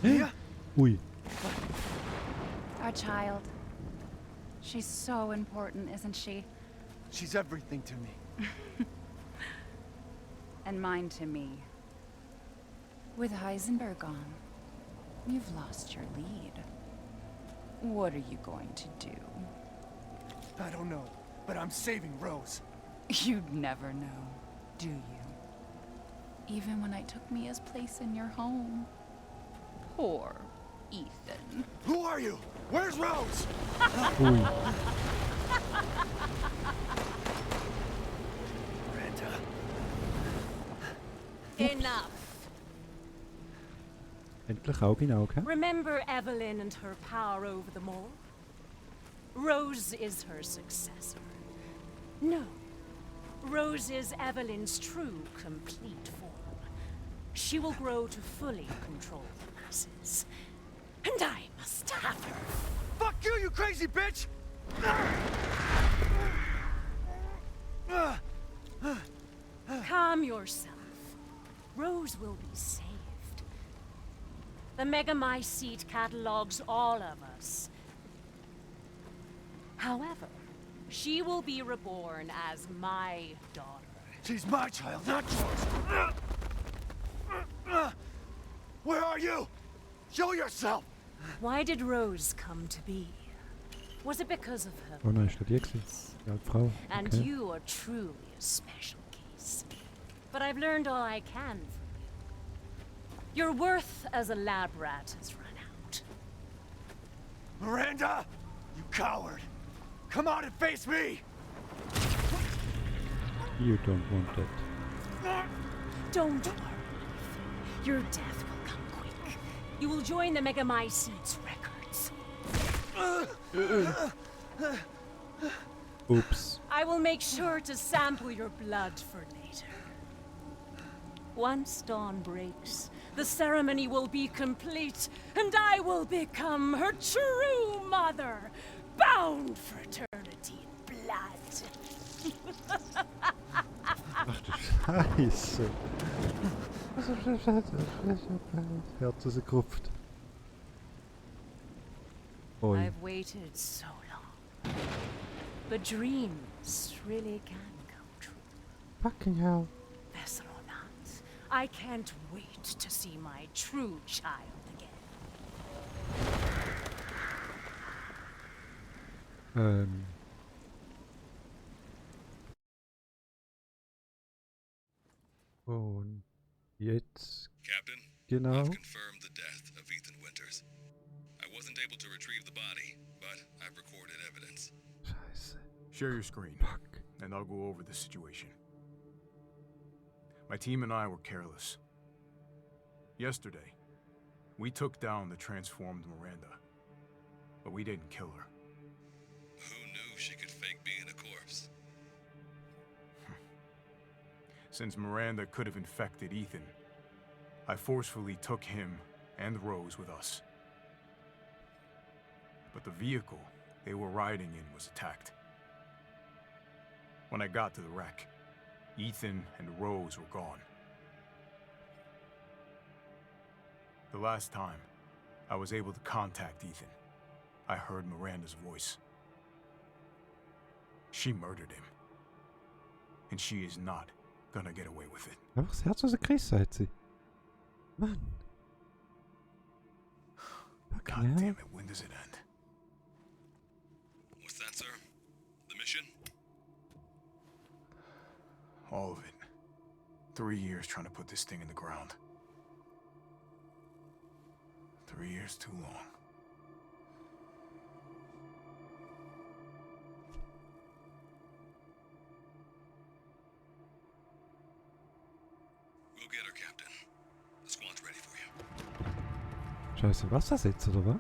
Ui. Our child. She's so important, isn't she? She's everything to me. And mine to me. With Heisenberg gone, you've lost your lead. What are you going to do? I don't know, but I'm saving Rose. You'd never know, do you? Even when I took Mia's place in your home. Poor Ethan. Who are you? Where's Rose? Ui. Miranda. Enough. Endlich Auge in Auge. Remember Evelyn and her power over them all? Rose is her successor. No. Rose is Evelyn's true, complete form. She will grow to fully control the masses. And I must have her. Fuck you, you crazy bitch! Calm yourself. Rose will be saved. The Megamycete catalogs all of us. However, she will be reborn as my daughter. She's my child, not yours. Where are you? Show yourself! Why did Rose come to be? Was it because of her? Oh nein, ist das die gewesen? Die alte Frau. And Okay. you are truly a special case. But I've learned all I can from you. Your worth as a lab rat has run out. Miranda! You coward! Come out and face me! You don't want that. Don't worry. Your death will come quick. You will join the Megamycete's records. Oops. I will make sure to sample your blood for later. Once dawn breaks, the ceremony will be complete, and I will become her true mother, bound for eternity in blood. Ach du Scheiße. Herz rausgekupft. Oi. I've waited so long. But dreams really can come true. Fucking hell. Vessel or not, I can't wait to see my true child again. Und jetzt Captain, genau. I've confirmed the death of Ethan Winters. I wasn't able to retrieve the body, but I've recorded evidence. Scheiße. Share your screen, Fuck. and I'll go over the situation. My team and I were careless. Yesterday, we took down the transformed Miranda, but we didn't kill her. Who knew she could fake being a corpse? Since Miranda could have infected Ethan, I forcefully took him and Rose with us. But the vehicle they were riding in was attacked. When I got to the wreck, Ethan and Rose were gone. The last time I was able to contact Ethan, I heard Miranda's voice. She murdered him. And she is not gonna get away with it. Einfach das Herz rausgerissen hat sie. Mann. God Fucking hell. damn it, when does it end? What's that, sir? The mission? All of it. 3 years trying to put this thing in the ground. 3 years too long. We'll get her, Captain. The squad's ready for you. Scheiße, Wassersitz oder was?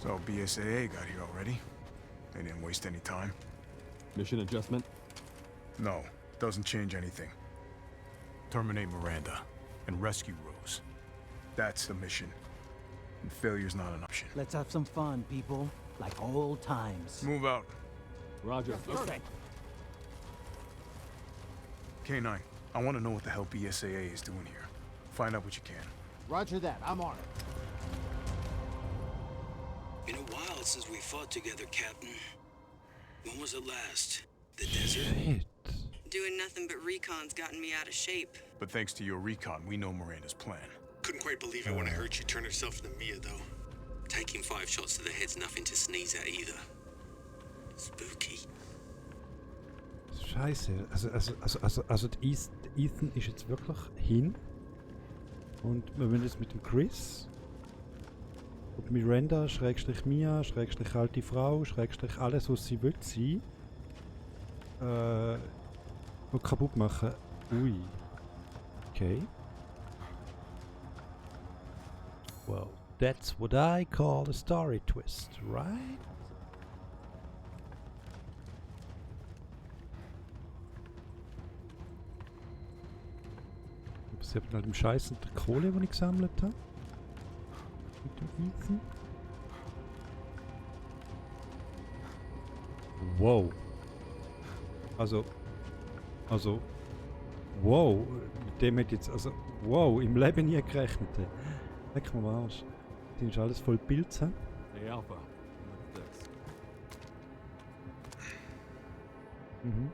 So BSAA got here already? They didn't waste any time? Mission adjustment? No, doesn't change anything. Terminate Miranda and rescue Rose. That's the mission. And failure's not an option. Let's have some fun, people. Like old times. Move out. Roger. Okay. K9, I want to know what the hell BSAA is doing here. Find out what you can. Roger that. I'm on it. Been a while since we fought together, Captain. When was it last? The desert? Shit. Doing nothing but recon's gotten me out of shape. But thanks to your recon, we know Miranda's plan. Couldn't quite believe it when I heard she turned herself into Mia, though. Taking 5 shots to the head's nothing to sneeze at either. Spooky. Scheiße. Also Ethan ist jetzt wirklich hin. Und wir müssen jetzt mit dem Chris und Miranda, Schrägstrich Mia, Schrägstrich alte Frau, Schrägstrich alles, was sie will sein, kaputt machen. Ui. Okay. Well, that's what I call a story twist, right? Sie haben halt im Scheiß und der Kohle, die ich gesammelt habe. Mit dem Ethan. Wow. Also, wow. Mit dem hätte jetzt, wow, im Leben nie gerechnet. Leck mal am Arsch. Das ist alles voll Pilze. Hey, Alpha. Look at this. Mhm.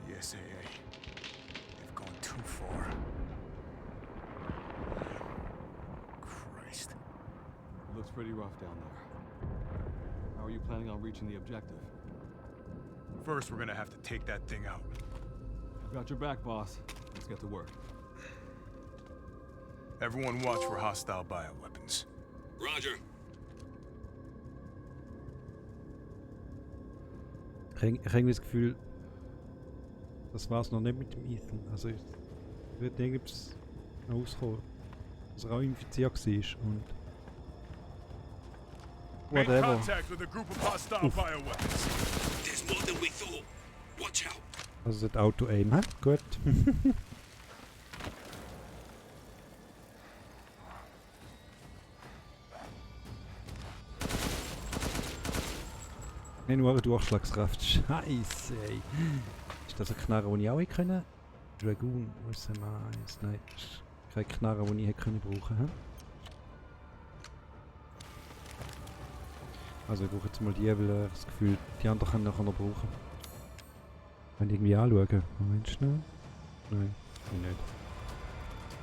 BSAA. They've gone too far. Christ. It looks pretty rough down there. How are you planning on reaching the objective? First, we're gonna have to take that thing out. I've got your back, boss. Let's get to work. Everyone watch for hostile bioweapons. Roger. Ich habe irgendwie das Gefühl, das war es noch nicht mit dem Ethan. Also ich würde irgendwas rauskommen, dass er auch infiziert war und Make whatever. contact with a group of hostile bioweapons. There's more than we thought. Watch out. Also das Auto-Aim, hä? Gut. Nicht nur eine Durchschlagskraft. Scheiße, ey. Ist das eine Knarre, die ich auch hätte können? Dragoon, USM1. Nein, das ist keine Knarre, die ich hätte können brauchen. Hä? Also ich brauche jetzt mal die, weil ich das Gefühl, die anderen können nachher noch brauchen. Wenn ich irgendwie anschauen. Moment schnell. Nein, nicht.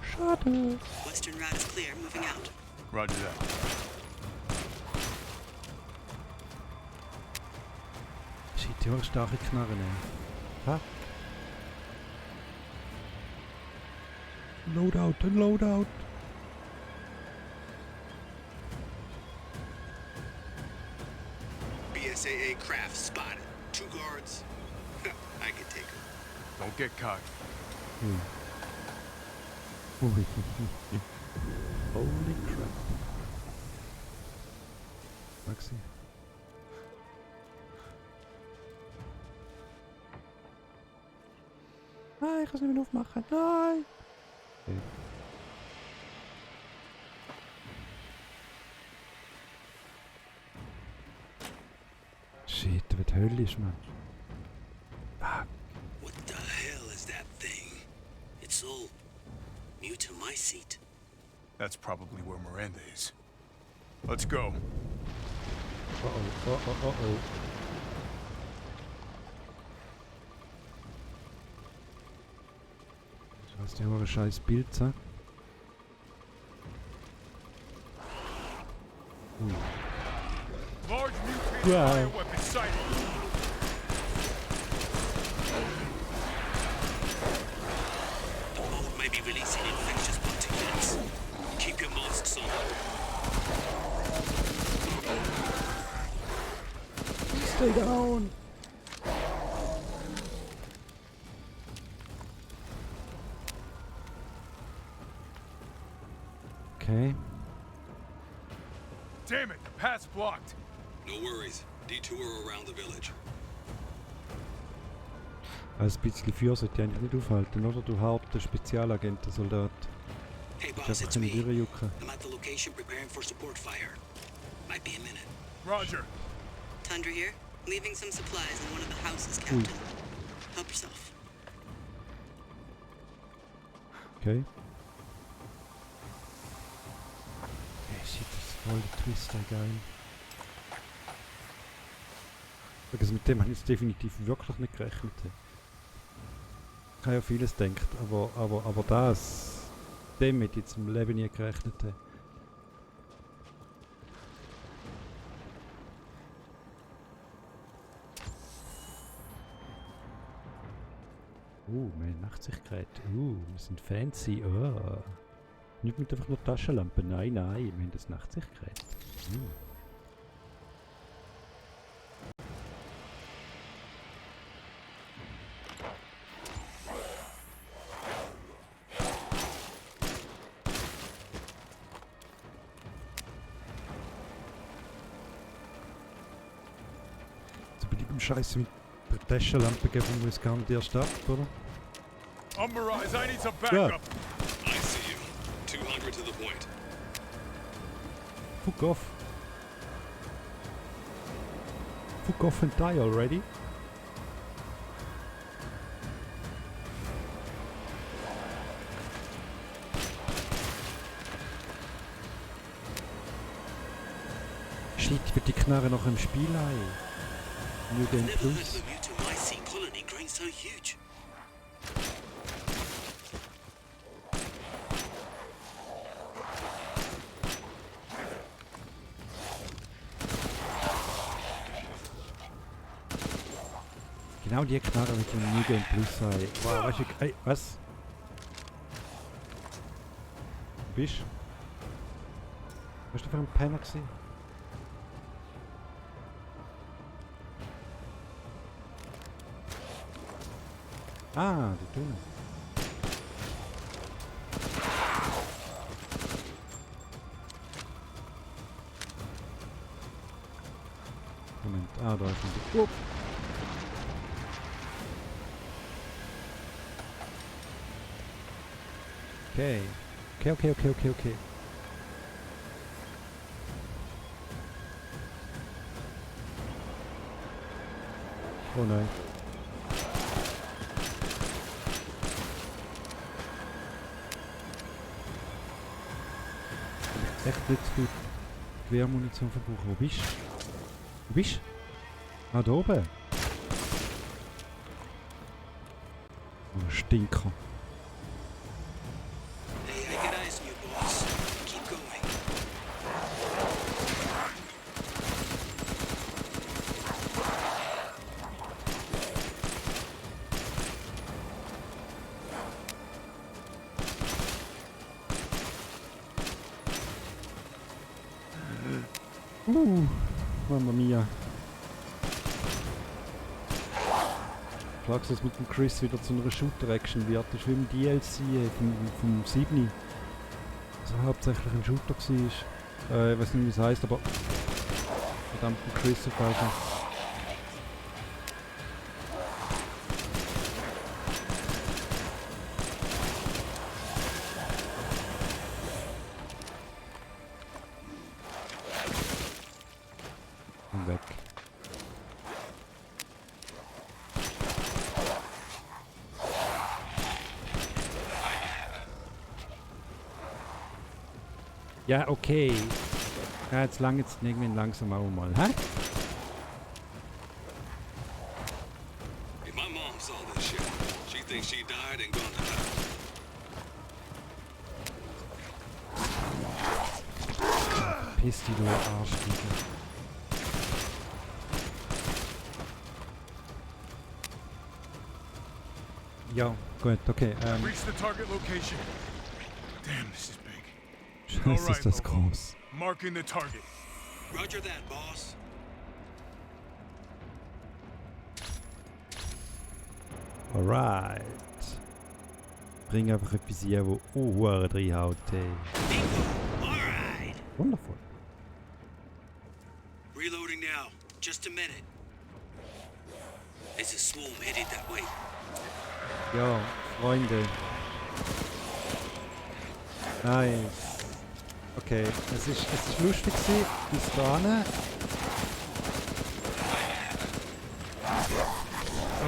Schade. Western route is clear. Moving out. Roger that. Shit, die haben starke Knarren, ey. Ha? Loadout, ein Loadout. BSAA craft spotted. 2 guards. I can take them. Don't get cocky. Ui. Holy crap. Maxi. Nein, ich kann es nicht mehr aufmachen. Nein! Okay. Shit, was Hölle ist, man. Fuck. What the hell is that thing? It's so new to my seat. That's probably where Miranda is. Let's go. Uh-oh. Was ist der scheiß Pilze? Large mutated Wow. bioweapon sighted. The boat may be releasing infectious particulates. Keep your masks on. Stay down! Okay. Damn it, the path's blocked. No worries. Detour around the village. Also ein bisschen Feuer sollte ich eigentlich nicht aufhalten, oder? Du harter Spezialagentensoldat. Hey Ich boss, darf it's keine me. Dürre jucken. I'm at the location preparing for support fire. Might be a minute. Roger. Tundra here, leaving some supplies in one of the houses, Captain. Help yourself. Okay. Hey, shit, das ist voll der Twist, geil. Also mit dem habe ich jetzt definitiv wirklich nicht gerechnet. Ich habe ja vieles gedacht, aber das, dem hätte ich jetzt im Leben nie gerechnet. Mehr Nachtsichtgerät. Wir sind fancy. Nicht mit einfach nur Taschenlampe. Nein, wir haben das Nachtsichtgerät. So billigem Scheiß mit der Taschenlampe geben wir uns gar nicht erst ab, oder? Umberise, I need some backup. I see you. 200 to the point. Fuck off. Fuck off and die already. Shit, wird die Knarre noch im Spiel ein. New Game Never heard Plus. of a Mutomycete colony growing so huge. Genau die Knarre mit dem New Game Plus ein. Wow, weißt du, ey, was? Bist du? Was du für ein Penner gewesen? Ah, die Tunnel. Moment, da ist ein... Oh. Okay. Okay. Oh nein. Echt nicht zu viel Gewehrmunition verbrauchen. Wo bist du? Wo bist du? Ah, da oben. Oh, Stinker. Hey, I got eyes on you, boss. Keep going. Mamma mia. Ich glaube, dass es mit dem Chris wieder zu einer Shooter-Action wird. Das ist wie im DLC vom 7. Also hauptsächlich ein Shooter war. Ich weiß nicht, wie es heisst, aber verdammten Chris auf jeden. Weg. Ja, okay. Ja, jetzt lang jetzt irgendwann langsam auch mal, hä? If my mom saw this shit, she thinks she died and gone to hell. Piss die, du Arschviecher. Ja, gut, okay. Reach the target location. Damn, this is big. Scheiße, ist das Lobo. groß. Marking the target. Roger that, boss. Alright. Bring einfach etwas hier, wo Ohren reinhaut. Bingo. All right. Wundervoll. Reloading now. Just a minute. There's a swarm headed that way. Ja, Freunde. Nice. Okay, es ist lustig gewesen, bis dahin.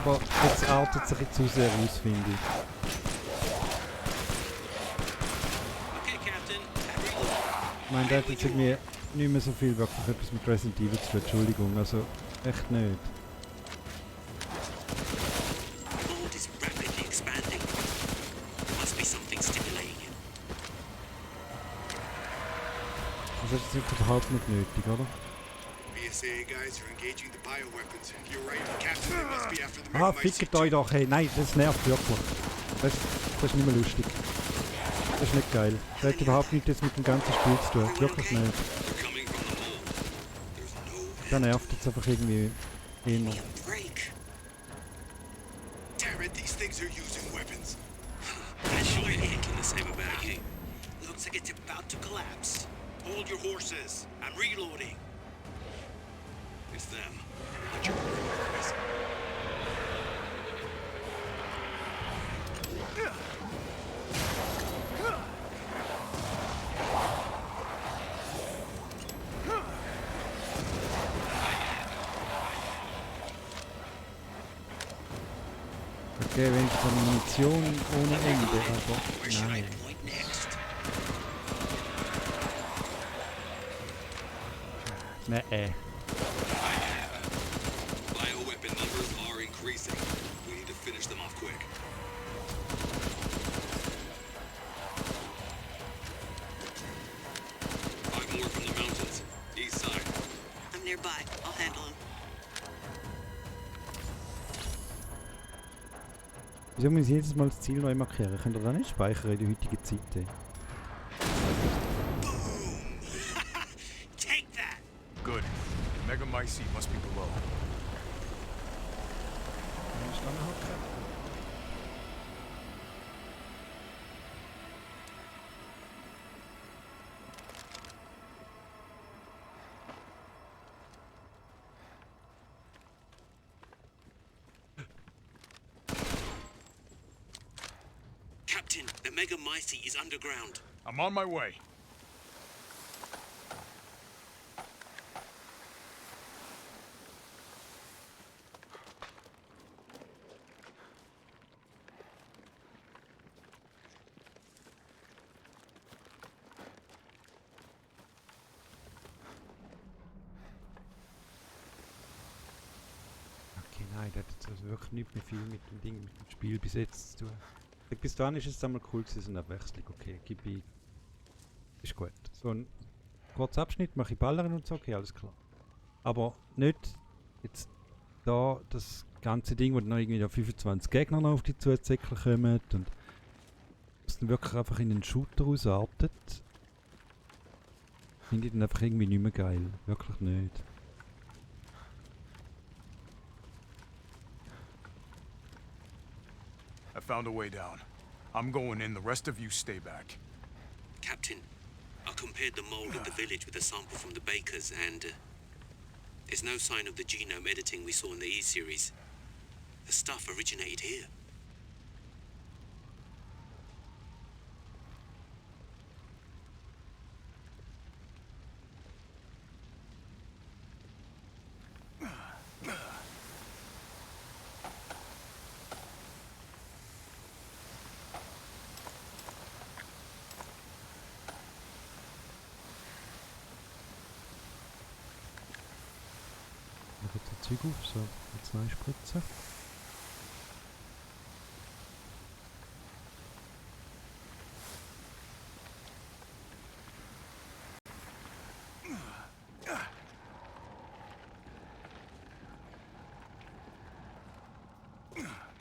aber jetzt artet es ein bisschen zu sehr aus, finde ich. Okay, Captain. Reload. Ich meine, der hat jetzt irgendwie nicht mehr so viel wirklich etwas mit Resident Evil zu tun, Entschuldigung, also echt nicht. The mold is rapidly expanding. There must be something stimulating it. Das ist jetzt überhaupt nicht nötig, oder? BSAA guys are engaging the bioweapons. You're right, Captain. They must be after the Ah, Megamycete. fickt euch doch, hey, nein, das nervt wirklich. Das ist nicht mehr lustig. Das ist nicht geil. Das hat überhaupt nichts jetzt mit dem ganzen Spiel zu tun, wirklich nicht. They're coming from the mold. There's no Das nervt jetzt einfach irgendwie eher. a break. Damn it, these things are using weapons. I'm sure you're thinking the same about you. Looks like it's about to collapse. Hold your horses. I'm reloading. It's them. Watch your progress. Okay, wenn es Munition ohne Ende, aber Where should I nein. point next? Nein. Bioweapon numbers are increasing. We need to finish them off quick. Five more from the mountains. East side. I'm nearby. I'll handle him. Wieso muss ich jedes Mal das Ziel neu markieren? Könnt ihr das nicht speichern in der heutigen Zeit? Take that! Good. The Megamycete must be below. Captain, the Megamycete is underground. I'm on my way. Okay, nein, das hat jetzt also wirklich nicht mehr viel mit dem Ding, mit dem Spiel bis jetzt zu tun. Bis dahin ist es einmal cool gewesen, eine Abwechslung. Okay, gib ich. Ist gut. So ein kurzer Abschnitt, mache ich Ballern und so, okay, alles klar. Aber nicht jetzt da das ganze Ding, wo dann noch irgendwie 25 Gegner noch auf die Zuzäckler kommen und es dann wirklich einfach in einen Shooter ausartet. Finde ich dann einfach irgendwie nicht mehr geil. Wirklich nicht. I found a way down. I'm going in. The rest of you stay back. Captain, I compared the mold at the village with a sample from the bakers, and there's no sign of the genome editing we saw in the E-series. The stuff originated here. Noch jetzt ein Zeug auf, so jetzt neu spritzen.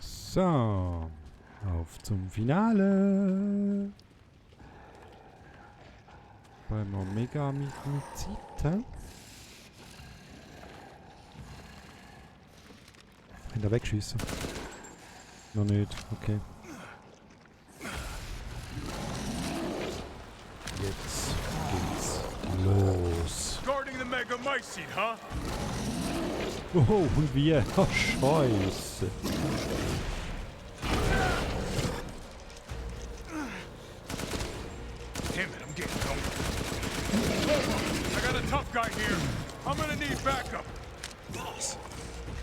So, auf zum Finale. Beim Megamycete. Kann da wegschießen? Noch nicht, okay. Jetzt geht's los. Guarding the Megamycete, huh? Oh, und wie? Oh, Scheiße. Damn it, I'm getting nowhere. I got a tough guy here. I'm gonna need backup. Boss,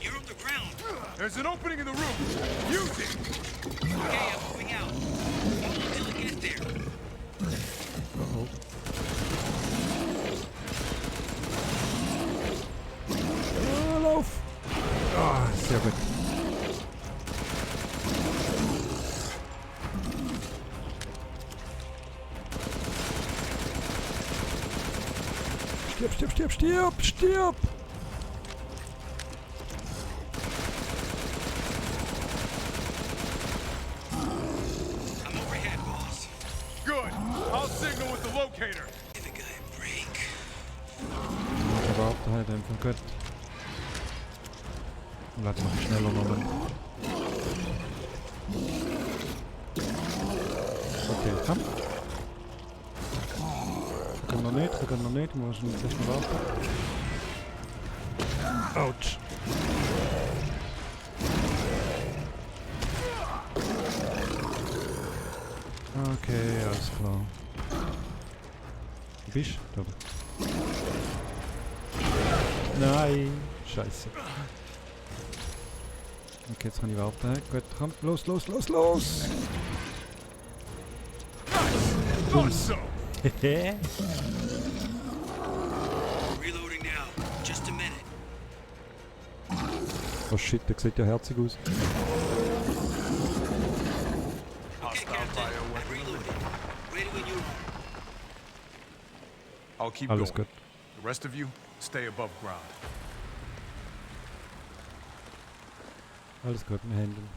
You're on the ground. There's an opening in the roof. Use it. Okay, I'm moving out. Hold until I get there. Oh. Oh, lauf! Ah, sehr gut. Stirb, stirb, stirb, stirb, stirb! I'm overhead, boss. Good. I'll signal with the locator. Give a guy a break. Ich warte halt einfach gut. Warte mal schneller nochmal. Okay, komm. Wir können noch nicht, wir müssen jetzt erstmal warten. Autsch! Okay, alles klar. Wo bist du? Da. Nein! Scheiße. Okay, jetzt kann ich warten. Gut, komm, los, los, los, los! Awesome. Hehe. Reloading now. Just a minute. Oh shit, der sieht ja herzig aus. Okay, Hostile Captain. I'm bioweapon. reloading. Ready when you are. I'll keep Alles going. gut. The rest of you, stay above ground. Alles gut, wir handeln.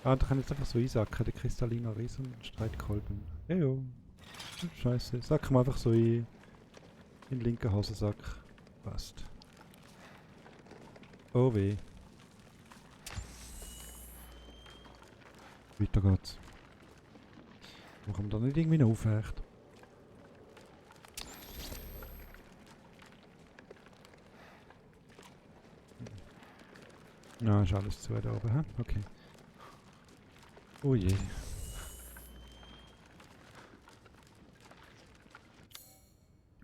Ah, da kann ich jetzt einfach so einsacken, der kristalliner Riesen Streitkolben. Ejo. Scheiße. Sacken wir einfach so in den linken Hosensack. Passt. Oh weh. Weiter geht's. Warum da nicht irgendwie noch aufhört? Na, ist alles zu da oben, hä? Okay. Oh je.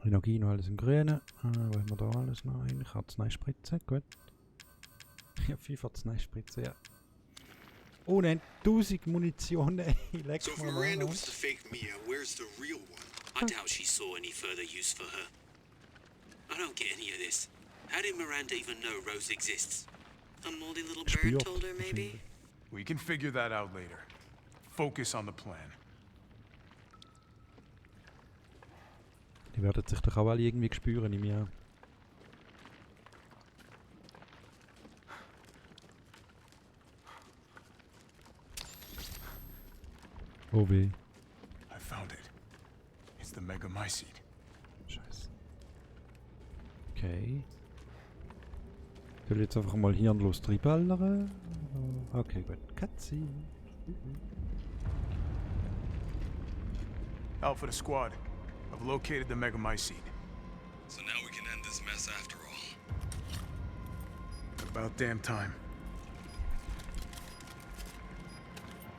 Energie noch alles im Grünen. Wo haben wir da alles noch? Eigentlich Arzneispritze, gut. Ja, 5 Arzneispritze, ja. Ohne 1000 Munition, ey. Leck So if mal Miranda an. was the fake Mia, where's the real one? I doubt she saw any further use for her. I don't get any of this. How did Miranda even know Rose exists? A moldy little Spürt, bird told her, maybe? wahrscheinlich. We can figure that out later. Focus on the plan. Die werden sich doch auch alle irgendwie spüren in mir. Oh weh. I found it. It's the Megamycete. Scheiße. Okay. Ich will jetzt einfach mal hirnlos reinballern. Okay, gut. Cutscene. Alpha to squad. I've located the Megamycete. So now we can end this mess after all. About damn time.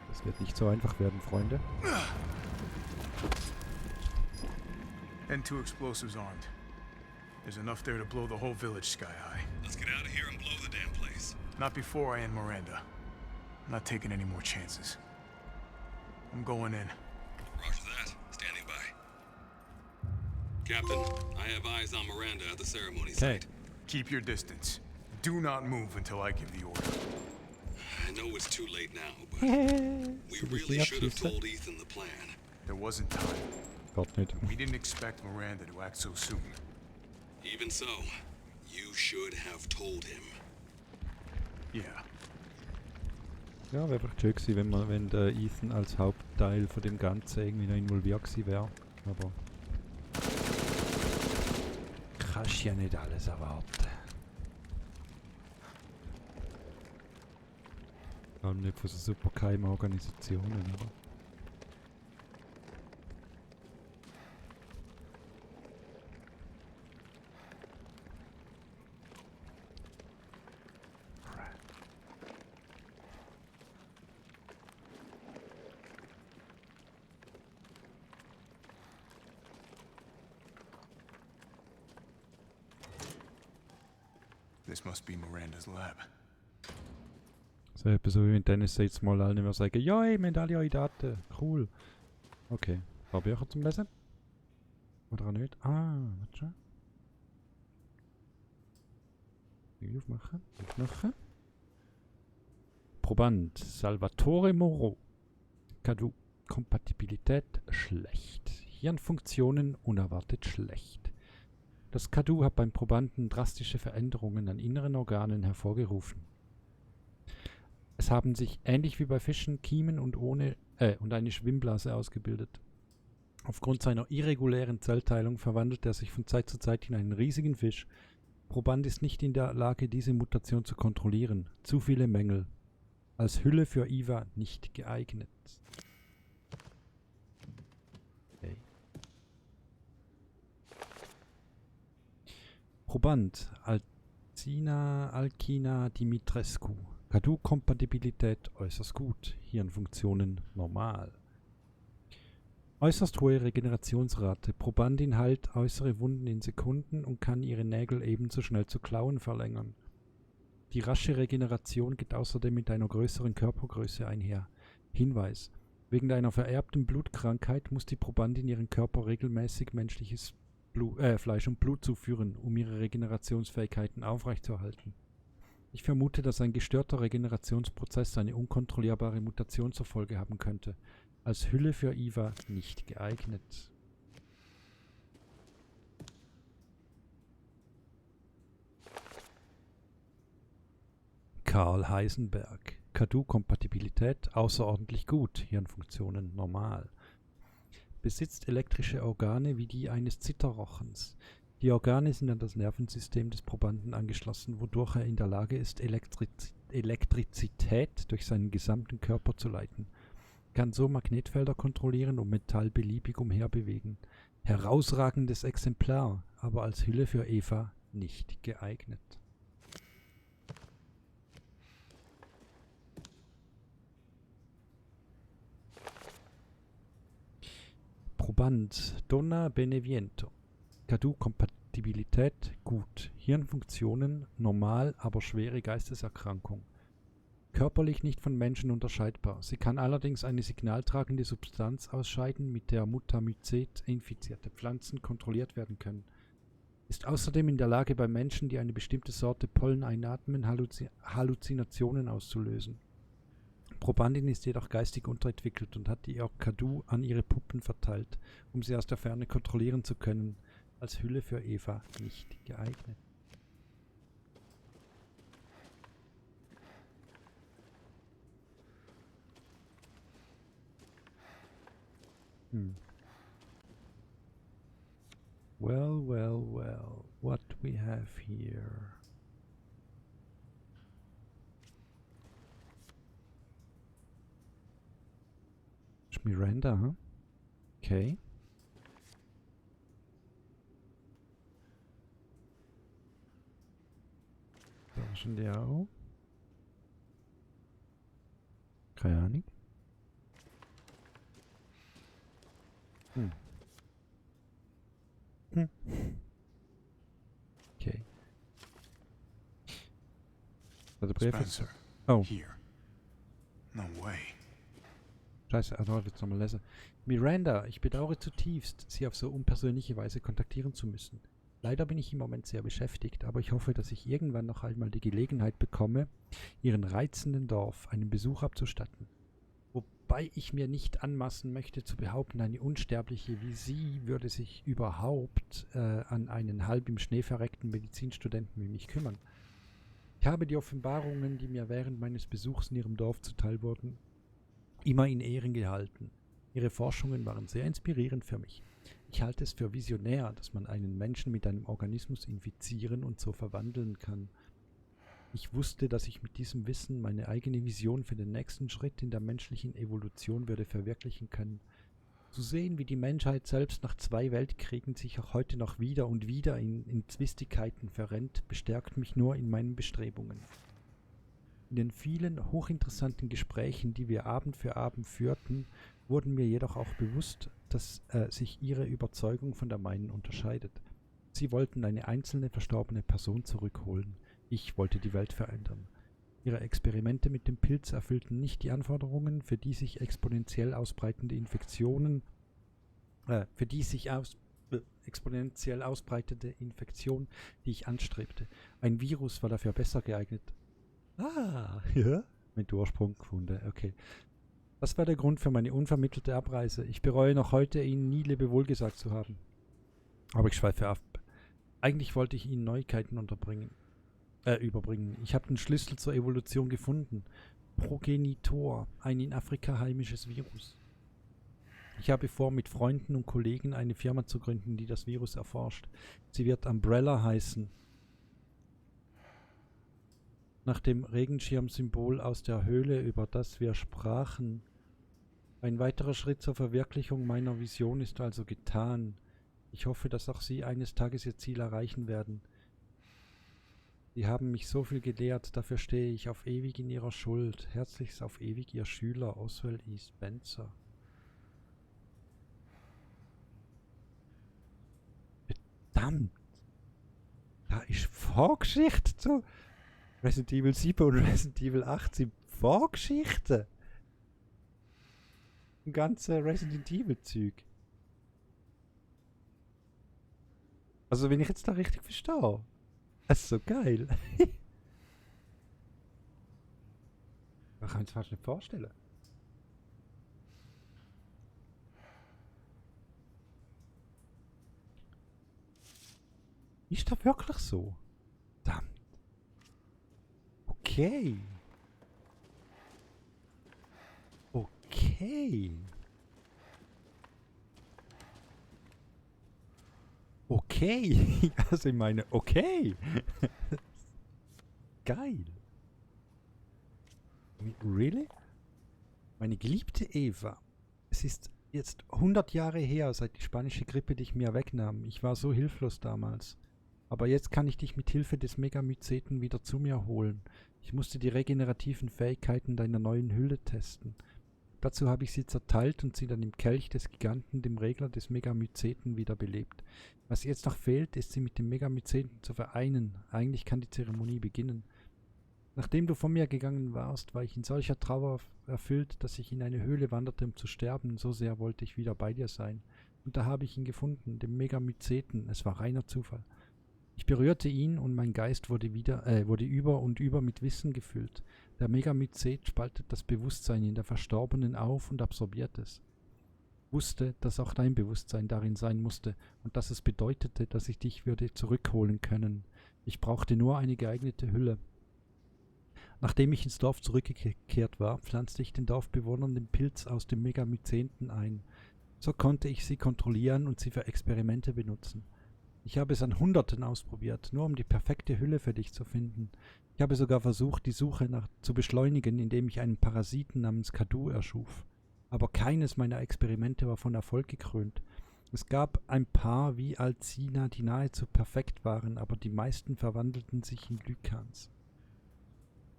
Das wird nicht so einfach werden, Freunde. N2 explosives armed. There's enough there to blow the whole village sky high. Let's get out of here and blow the damn place. Not before I end Miranda. I'm not taking any more chances. I'm going in. Roger that. Standing by. Captain, I have eyes on Miranda at the ceremony Okay. site. Keep your distance. Do not move until I give the order. I know it's too late now, but we Soll ich really die should have abschießen? told Ethan the plan. There wasn't time. Gott nicht. We didn't expect Miranda to act so soon. Even so, you should have told him. Yeah. Ja, wäre einfach schön gewesen, wenn der Ethan als Hauptteil von dem Ganzen irgendwie noch involviert gewesen wäre. Aber kannst ja nicht alles erwarten. Vor allem nicht von so super geheimen Organisationen, oder? This must be Miranda's lab. So etwas so wie wenn Dennis jetzt mal alle nicht mehr sagen, ja, wir haben alle eure Daten. Cool. Okay. Ein paar Bücher zum Lesen? Oder auch nicht? Ah, warte schon. Aufmachen. Aufmachen. Proband. Salvatore Moro. Kadu. Kompatibilität schlecht. Hirnfunktionen unerwartet schlecht. Das Kadu hat beim Probanden drastische Veränderungen an inneren Organen hervorgerufen. Es haben sich ähnlich wie bei Fischen Kiemen und eine Schwimmblase ausgebildet. Aufgrund seiner irregulären Zellteilung verwandelt er sich von Zeit zu Zeit in einen riesigen Fisch. Proband ist nicht in der Lage, diese Mutation zu kontrollieren. Zu viele Mängel. Als Hülle für Eva nicht geeignet. Okay. Proband Alcina Dimitrescu. Kadu-Kompatibilität äußerst gut. Hirnfunktionen normal. Äußerst hohe Regenerationsrate. Probandin heilt äußere Wunden in Sekunden und kann ihre Nägel ebenso schnell zu Klauen verlängern. Die rasche Regeneration geht außerdem mit einer größeren Körpergröße einher. Hinweis: Wegen einer vererbten Blutkrankheit muss die Probandin ihren Körper regelmäßig menschliches Fleisch und Blut zuführen, um ihre Regenerationsfähigkeiten aufrechtzuerhalten. Ich vermute, dass ein gestörter Regenerationsprozess eine unkontrollierbare Mutation zur Folge haben könnte. Als Hülle für Eva nicht geeignet. Karl Heisenberg. Kadu-Kompatibilität außerordentlich gut, Hirnfunktionen normal. Besitzt elektrische Organe wie die eines Zitterrochens. Die Organe sind an das Nervensystem des Probanden angeschlossen, wodurch er in der Lage ist, Elektrizität durch seinen gesamten Körper zu leiten. Kann so Magnetfelder kontrollieren und Metall beliebig umherbewegen. Herausragendes Exemplar, aber als Hülle für Eva nicht geeignet. Proband Donna Beneviento. Kadu-Kompatibilität gut. Hirnfunktionen normal, aber schwere Geisteserkrankung. Körperlich nicht von Menschen unterscheidbar. Sie kann allerdings eine signaltragende Substanz ausscheiden, mit der Mutamycet infizierte Pflanzen kontrolliert werden können. Ist außerdem in der Lage, bei Menschen, die eine bestimmte Sorte Pollen einatmen, Halluzinationen auszulösen. Probandin ist jedoch geistig unterentwickelt und hat ihr Kadu an ihre Puppen verteilt, um sie aus der Ferne kontrollieren zu können. Als Hülle für Eva nicht geeignet. Well, well, well. What we have here? Miranda, huh? Okay. Da schon der auch. Keine Ahnung. Okay. Also Brief. Spencer. Oh. Here. No way. Scheiße, also jetzt nochmal lesen. Miranda, ich bedauere zutiefst, Sie auf so unpersönliche Weise kontaktieren zu müssen. Leider bin ich im Moment sehr beschäftigt, aber ich hoffe, dass ich irgendwann noch einmal die Gelegenheit bekomme, Ihren reizenden Dorf einen Besuch abzustatten. Wobei ich mir nicht anmaßen möchte zu behaupten, eine Unsterbliche wie Sie würde sich überhaupt an einen halb im Schnee verreckten Medizinstudenten wie mich kümmern. Ich habe die Offenbarungen, die mir während meines Besuchs in Ihrem Dorf zuteil wurden, immer in Ehren gehalten. Ihre Forschungen waren sehr inspirierend für mich. Ich halte es für visionär, dass man einen Menschen mit einem Organismus infizieren und so verwandeln kann. Ich wusste, dass ich mit diesem Wissen meine eigene Vision für den nächsten Schritt in der menschlichen Evolution würde verwirklichen können. Zu sehen, wie die Menschheit selbst nach 2 Weltkriegen sich auch heute noch wieder und wieder in Zwistigkeiten verrennt, bestärkt mich nur in meinen Bestrebungen. In den vielen hochinteressanten Gesprächen, die wir Abend für Abend führten, wurden mir jedoch auch bewusst, dass sich ihre Überzeugung von der meinen unterscheidet. Sie wollten eine einzelne verstorbene Person zurückholen. Ich wollte die Welt verändern. Ihre Experimente mit dem Pilz erfüllten nicht die Anforderungen, für die sich exponentiell ausbreitende exponentiell ausbreitende Infektion, die ich anstrebte. Ein Virus war dafür besser geeignet. Ja, mit Ursprung gefunden, okay. Das war der Grund für meine unvermittelte Abreise. Ich bereue noch heute, Ihnen nie Lebewohl gesagt zu haben. Aber ich schweife ab. Eigentlich wollte ich Ihnen Neuigkeiten überbringen. Ich habe den Schlüssel zur Evolution gefunden. Progenitor, ein in Afrika heimisches Virus. Ich habe vor, mit Freunden und Kollegen eine Firma zu gründen, die das Virus erforscht. Sie wird Umbrella heißen. Nach dem Regenschirmsymbol aus der Höhle, über das wir sprachen. Ein weiterer Schritt zur Verwirklichung meiner Vision ist also getan. Ich hoffe, dass auch Sie eines Tages Ihr Ziel erreichen werden. Sie haben mich so viel gelehrt, dafür stehe ich auf ewig in Ihrer Schuld. Herzlichst auf ewig Ihr Schüler Oswald E. Spencer. Verdammt! Da ist Vorgeschichte zu Resident Evil 7 und Resident Evil 8 sind Vorgeschichten. Ein ganzer Resident Evil Zeug. Also wenn ich jetzt da richtig verstehe. Das ist so geil. Man kann es fast nicht vorstellen. Ist das wirklich so? Verdammt. Okay. Okay. Okay. Also ich meine, okay. Geil. Really? Meine geliebte Eva. Es ist jetzt 100 Jahre her, seit die spanische Grippe dich mir wegnahm. Ich war so hilflos damals. Aber jetzt kann ich dich mit Hilfe des Megamyceten wieder zu mir holen. Ich musste die regenerativen Fähigkeiten deiner neuen Hülle testen. Dazu habe ich sie zerteilt und sie dann im Kelch des Giganten, dem Regler des Megamyceten, wiederbelebt. Was jetzt noch fehlt, ist sie mit dem Megamyceten zu vereinen. Eigentlich kann die Zeremonie beginnen. Nachdem du von mir gegangen warst, war ich in solcher Trauer erfüllt, dass ich in eine Höhle wanderte, um zu sterben. So sehr wollte ich wieder bei dir sein. Und da habe ich ihn gefunden, den Megamyceten. Es war reiner Zufall. Ich berührte ihn und mein Geist wurde über und über mit Wissen gefüllt. Der Megamycet spaltet das Bewusstsein in der Verstorbenen auf und absorbiert es. Ich wusste, dass auch dein Bewusstsein darin sein musste und dass es bedeutete, dass ich dich würde zurückholen können. Ich brauchte nur eine geeignete Hülle. Nachdem ich ins Dorf zurückgekehrt war, pflanzte ich den Dorfbewohnern den Pilz aus dem Megamyceten ein. So konnte ich sie kontrollieren und sie für Experimente benutzen. Ich habe es an Hunderten ausprobiert, nur um die perfekte Hülle für dich zu finden. Ich habe sogar versucht, die Suche zu beschleunigen, indem ich einen Parasiten namens Kadu erschuf. Aber keines meiner Experimente war von Erfolg gekrönt. Es gab ein paar wie Alcina, die nahezu perfekt waren, aber die meisten verwandelten sich in Lycans.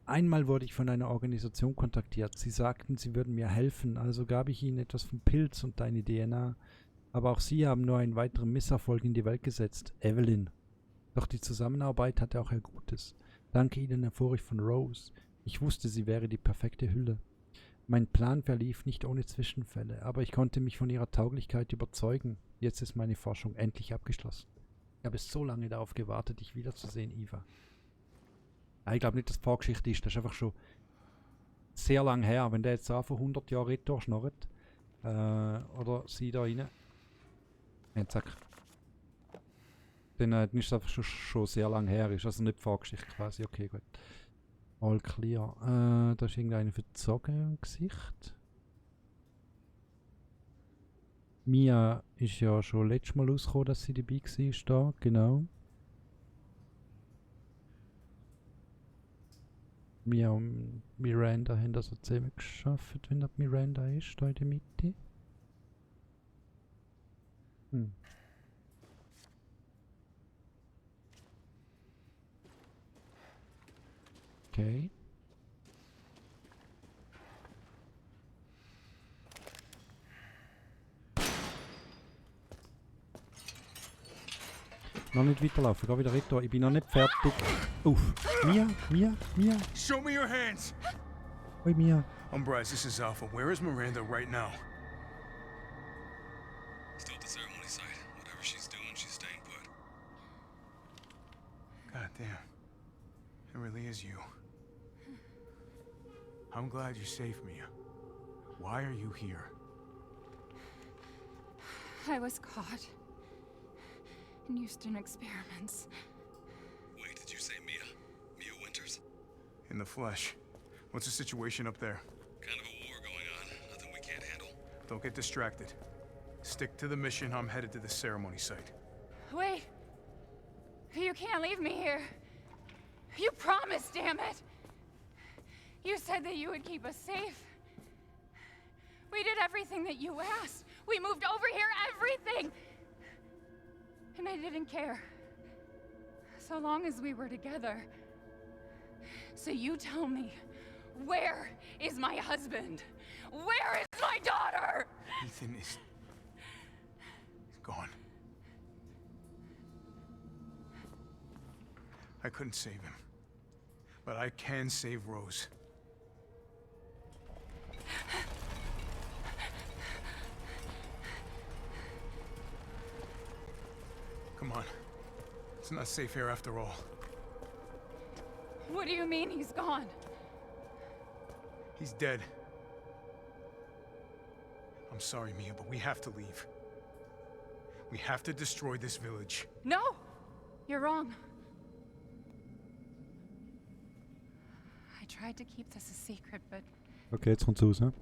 Einmal wurde ich von einer Organisation kontaktiert. Sie sagten, sie würden mir helfen, also gab ich ihnen etwas vom Pilz und deine DNA. Aber auch sie haben nur einen weiteren Misserfolg in die Welt gesetzt. Evelyn. Doch die Zusammenarbeit hatte auch ihr Gutes. Dank ihnen erfuhr ich von Rose. Ich wusste, sie wäre die perfekte Hülle. Mein Plan verlief nicht ohne Zwischenfälle, aber ich konnte mich von ihrer Tauglichkeit überzeugen. Jetzt ist meine Forschung endlich abgeschlossen. Ich habe so lange darauf gewartet, dich wiederzusehen, Eva. Ich glaube nicht, dass es Vorgeschichte ist. Das ist einfach schon sehr lang her. Wenn der jetzt so vor 100 Jahren Retour schnurrt, oder sie da rein, ja, zack. Dann ist es einfach schon sehr lang her. Ist also nicht Vorgeschichte quasi. Okay, gut. All clear. Da ist irgendeine verzogen im Gesicht. Mia ist ja schon letztes Mal rausgekommen, dass sie dabei war. Da, genau. Mia und Miranda haben das so zusammen geschafft, wenn das Miranda ist, da in der Mitte. Okay. Noch nicht weiterlaufen, geh wieder retour. Ich bin noch nicht fertig. Uff. Mia. Show me your hands! Oi, Mia. Umbrise, this is Alpha. Where is Miranda right now? Still at the ceremony site. Whatever she's doing, she's staying put. God damn. It really is you. I'm glad you're safe, Mia. Why are you here? I was caught in Houston experiments. Wait, did you say Mia? Mia Winters? In the flesh. What's the situation up there? Kind of a war going on. Nothing we can't handle. Don't get distracted. Stick to the mission. I'm headed to the ceremony site. Wait! You can't leave me here. You promised, damn it! You said that you would keep us safe. We did everything that you asked. We moved over here, everything! And I didn't care. So long as we were together. So you tell me, where is my husband? Where is my daughter? Ethan is... gone. I couldn't save him. But I can save Rose. Come on. It's not safe here after all. What do you mean he's gone? He's dead. I'm sorry, Mia, but we have to leave. We have to destroy this village. No! You're wrong. I tried to keep this a secret, but Okay, jetzt kommt's raus, ne?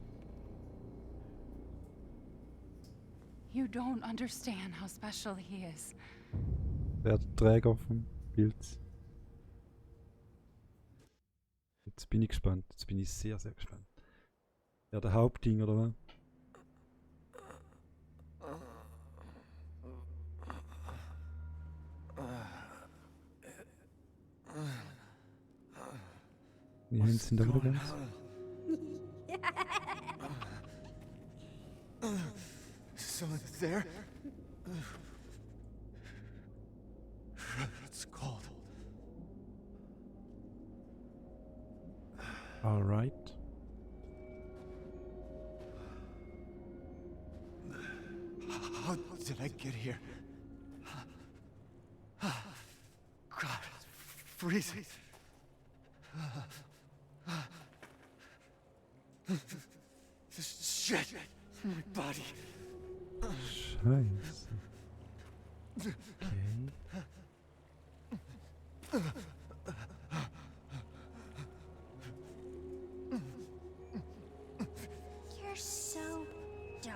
you don't understand how special he is. Wer der Träger vom Bild? Jetzt bin ich gespannt. Jetzt bin ich sehr, sehr gespannt. Wer der Hauptding oder was? Die Hände sind da wieder ganz. Someone there? It's cold. Alright. How did I get here? God, it's freezing. This shit in my body. Scheiße. Okay. You're so dumb.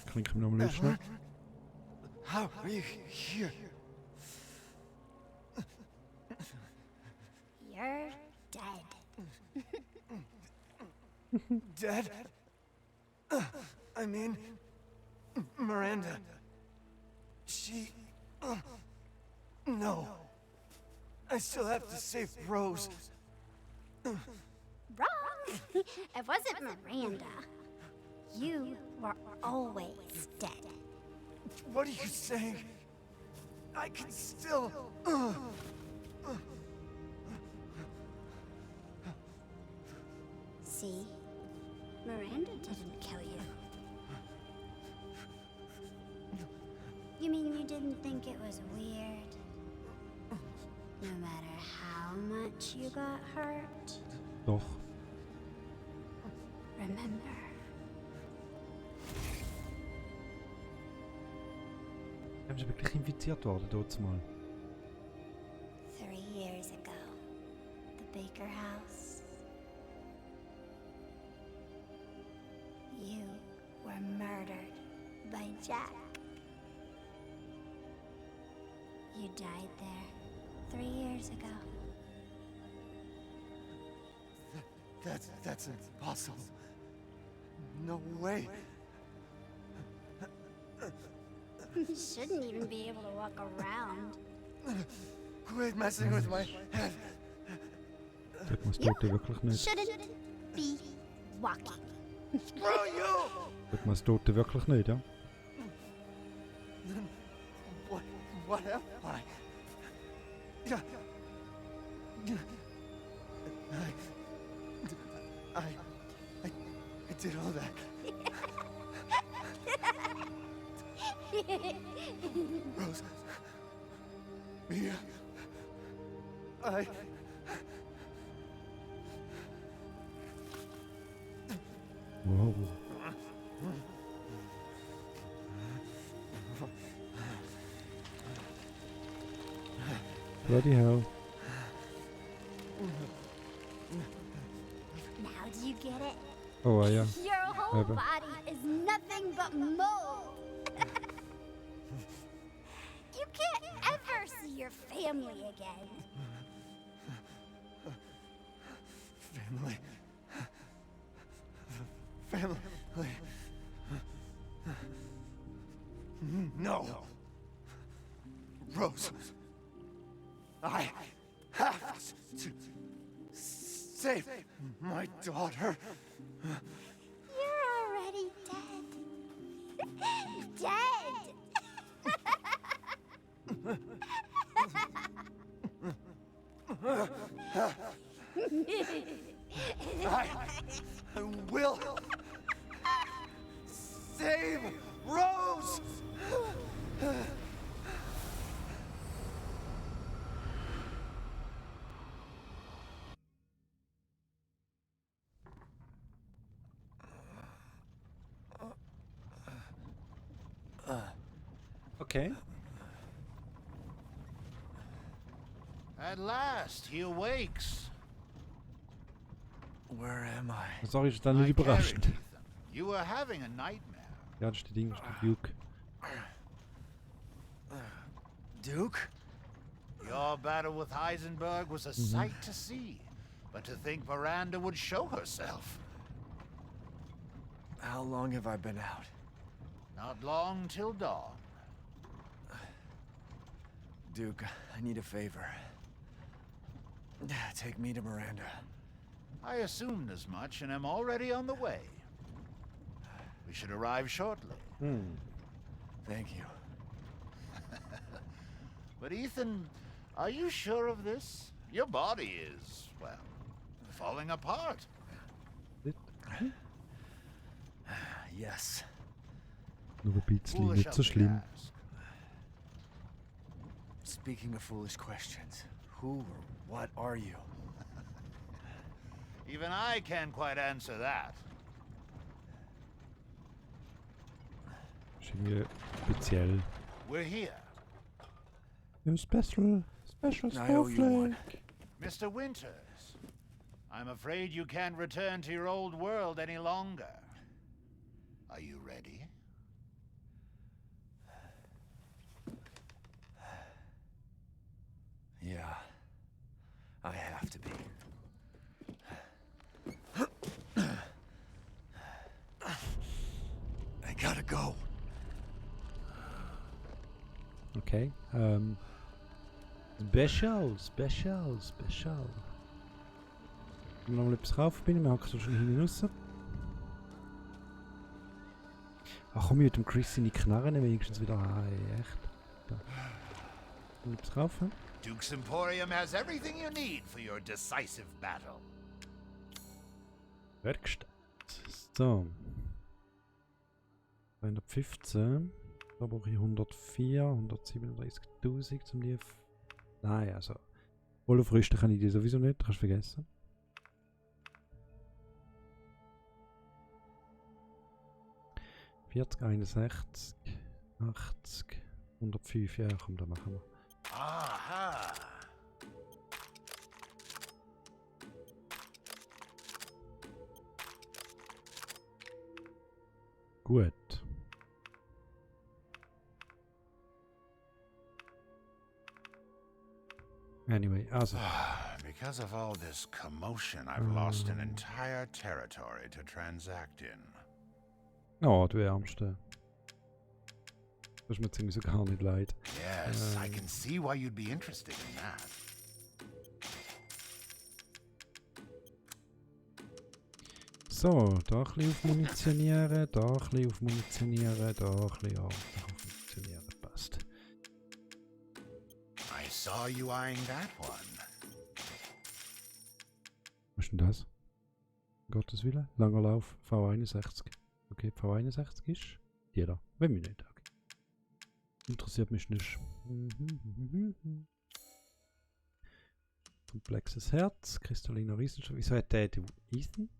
Klinken wir nochmal schnell. How are you here? You're dead. Dead? I mean, Miranda. She... no. I still have to save Rose. Wrong! It wasn't Miranda. You were always dead. What are you saying? I can still... See? Miranda didn't kill you. You mean you didn't think it was weird? No matter how much you got hurt? Doch. Remember. Haben sie wirklich infiziert worden dort mal? 3 years ago, the Baker house. You were murdered by Jack. You died there 3 years ago. That's impossible. No way. You shouldn't even be able to walk around. Quit messing with my head. Sagt man es dort wirklich nicht? Shouldn't be walking. Screw you! Sagt man es dort wirklich nicht, ja? What am I? I did all that. Rose. Mia. Wow. Bloody hell. Now do you get it? Oh, yeah. Your whole Maybe. body is nothing but mold. You can't ever see your family again. Family. No. Rose. I have to save my daughter. You're already dead. Dead. I will save Rose. Okay. At last, he awakes. Where am I? Sorry, ist dann nicht I carried überraschend. Ethan. You were having a nightmare. Ja, das ist der Ding, das ist der Duke. Duke? Your battle with Heisenberg was a sight to see. But to think Miranda would show herself. How long have I been out? Not long till dawn. Duke, I need a favor. Take me to Miranda. I assumed as much and am already on the way. We should arrive shortly. Thank you. But Ethan, are you sure of this? Your body is, well, falling apart. Yes. Nur ein bisschen, Foolish nicht so of me to schlimm. ask. Speaking of foolish questions, who or what are you? Even I can't quite answer that. Ist irgendwie speziell. We're here. Ja, special I owe you one. Snowflake. Mr. Winters, I'm afraid you can't return to your old world any longer. Are you ready? Yeah, I have to be. I gotta go. Okay. Special. Ich muss noch mal etwas kaufen, wir hacken so schon hinten raus. Ach komm, ich mit dem Chris seine Knarren wenigstens wieder heim, echt. Da. Noch etwas kaufen? Duke's Emporium has everything you need for your decisive battle. Werkstatt. So. 215. Da brauche ich 104, 137.000 zum Lief. Nein, also. Voll aufrüsten kann ich die sowieso nicht, kannst du vergessen. ...40, 61, 80, 105, ja komm, da machen wir. Aha! Gut. Anyway, also. Because of all this commotion, I've lost an entire territory to transact in. Oh, du Ärmste. Das ist mir jetzt irgendwie so gar nicht leid. Yes, I can see why you'd be interested in that. So, da ein bisschen auf munitionieren, da ein bisschen auf munitionieren, da ein bisschen auf munitionieren, passt. saw you eyeing that one. Was ist denn das? Gottes Willen. Langer Lauf, V61. Okay, V61 ist die da. Wenn mich nicht. Okay. Interessiert mich nicht. Komplexes Herz, kristalliner Riesenstoff. Wieso hat der Eisen?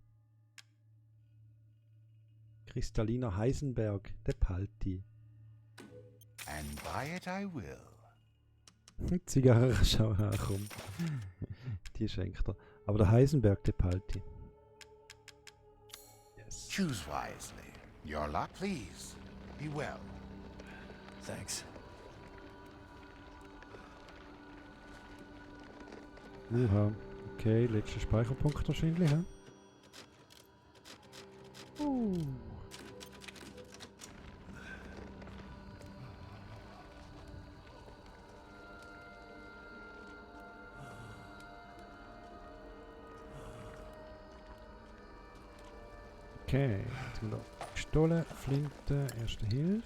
Kristalliner Heisenberg, der Palti. And buy it I will. Zigarre, schau her, komm. Die schenkt er. Aber der Heisenberg, der Palti. Yes. Choose wisely. Your luck, please. Be well. Thanks. Okay, letzter Speicherpunkt wahrscheinlich, hä? Okay, jetzt haben wir da Pistole, Flinte, Erste Hilfe.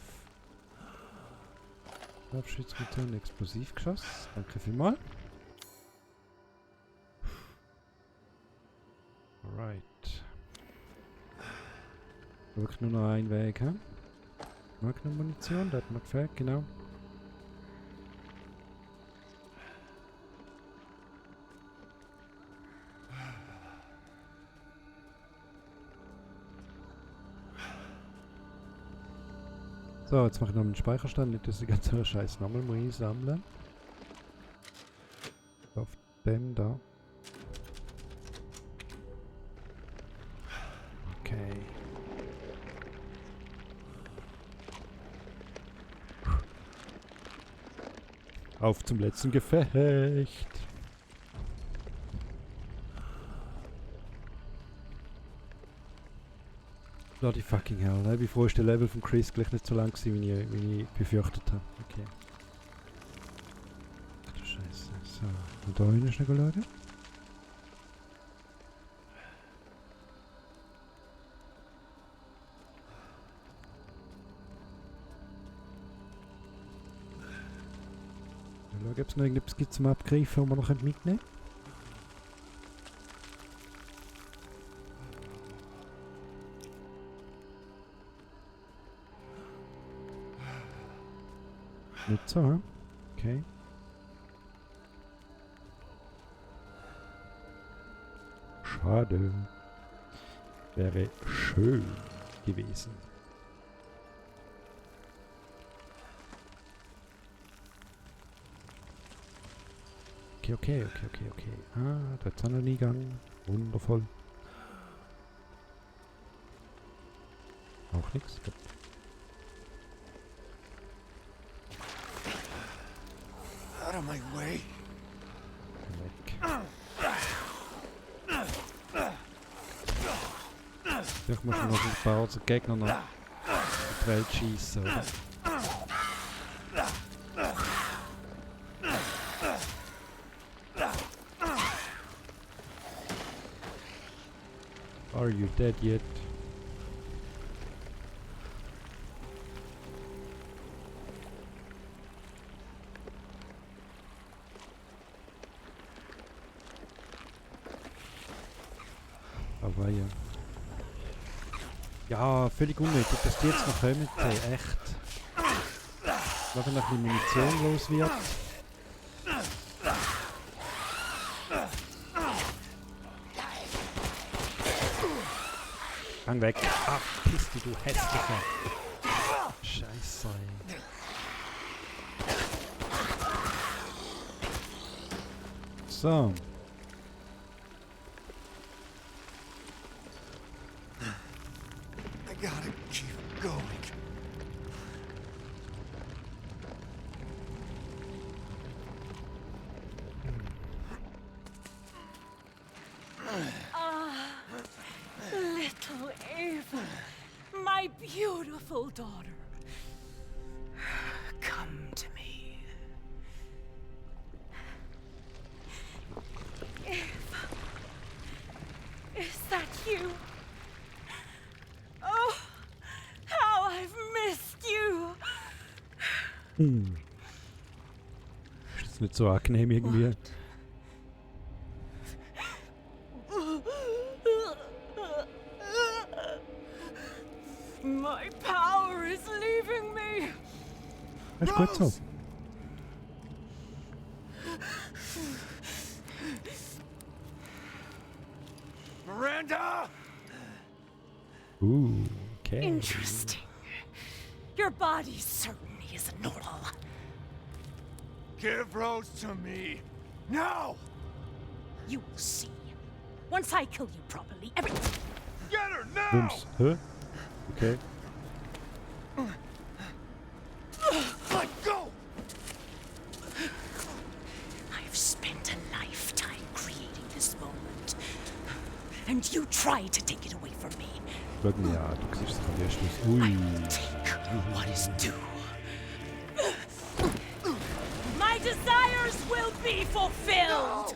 Abschiedsmittel, Explosivgeschoss. Danke vielmals. Alright. Wirklich nur noch ein Weg, hä? Magnum-Munition, das hat mir gefällt, genau. So, jetzt mache ich noch einen Speicherstand, nicht dass ich die ganze Scheiß nochmal einsammeln. Auf dem da. Okay. Auf zum letzten Gefecht. Bloody fucking hell, ne? Wie froh ist der Level von Chris gleich nicht so lang gewesen, wie ich befürchtet habe. Okay. Ach du Scheiße. So, und da hinten ist noch geladen. Ja, gibt es noch irgendetwas zum Abgreifen, das wir noch mitnehmen können? Nicht so, hm? Okay. Schade. Wäre schön gewesen. Okay. Ah, da hat's auch noch nie gegangen. Wundervoll. Auch nichts. Out of my way. Vielleicht muss man noch ein paar Gegner noch in die Welt schießen, oder? Are you dead yet? Aber ja. Ja, völlig unnötig, dass die jetzt noch kommen, echt. Wenn noch ein bisschen Munition los wird. Gang weg. Ach, piss dich, du hässlicher. Scheiße. So. I gotta keep going. Little Ava, my beautiful daughter, come to me. Ava, is that you? Oh, how I've missed you. Ist nicht so angenehm irgendwie. My power is leaving me. Das ist gut so. Miranda! Okay. Interesting. Your body certainly isn't normal. Give Rose to me. Now! You will see. Once I kill you properly, everything. Get her now! Bums. Hä? Okay. Let go! I've spent a lifetime creating this moment. And you try to take it away from me. Schau mich an, du siehst es gerade erst aus. Ui. Take what is due. My desires will be fulfilled!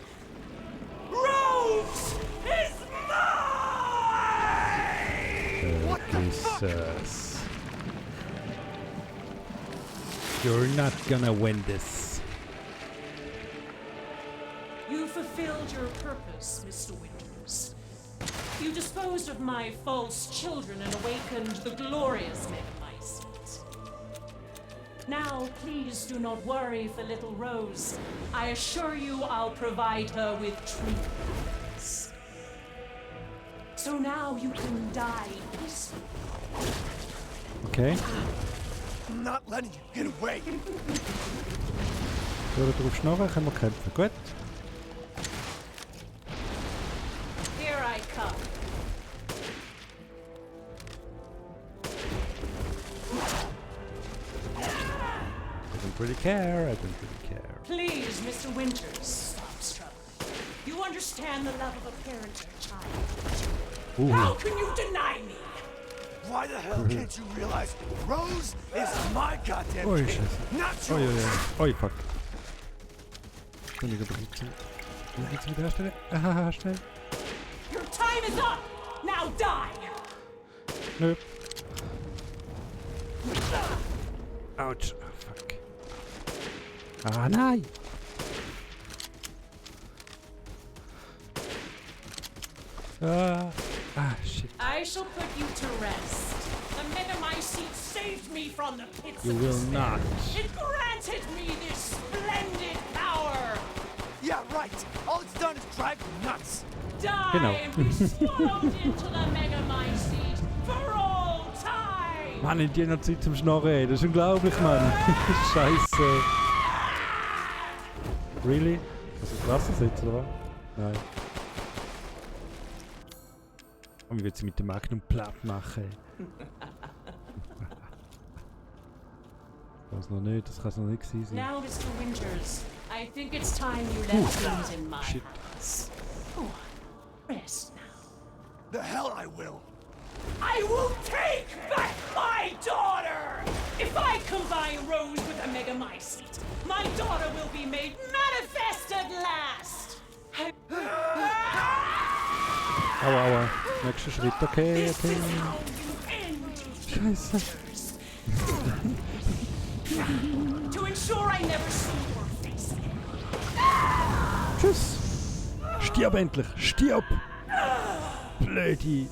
Rose is mine! Jesus. You're not gonna win this. You fulfilled your purpose, Mr. Winters. You disposed of my false children and awakened the glorious Megamycete. Now, please do not worry for little Rose. I assure you I'll provide her with true happiness. So now you can die peacefully. Okay. I'm not letting you get away. Würde drauf schnurren, können wir kämpfen. Gut. Here I come. I don't really care, I don't really care. Please, Mr. Winters, stop struggling. You understand the love of a parent to a child. Ooh. How can you deny me? Why the hell can't you realize Rose is my goddamn Oi, kid, Scheiße. not Oi, oi, yours? oi. Oi, fuck. Kann ich aber nicht sehen. Wie geht's mit der Stelle? Aha, schnell. Your time is up! Now die! Nö. Autsch. Oh, fuck. Ah, nein! Shit. I shall put you to rest. The Megamycete saved me from the pits You of will despair. not. It granted me this splendid power! Yeah, right. All it's done is drive you nuts. Die Genau. and be swallowed into the Megamycete for all time! Mann, in dir noch Zeit zum Schnorren. Das ist unglaublich, Mann. Scheiße. Really? Das ist krasses jetzt, oder was? Nein. Und wie wird sie mit dem Magnum platt machen? Das noch nicht, das kann es noch nicht gewesen sein. Now, Mr. Winters, I think it's time you left things in my Shit. hands. Go on, rest now. The hell I will. I will take back my daughter! If I combine Rose with the Megamycete, my daughter will be made manifest at last! Aua, aua. Nächster Schritt, okay, This okay. is how you end Scheiße. to ensure I never see your face again. Tschüss. Stirb endlich. Stirb. Blödi.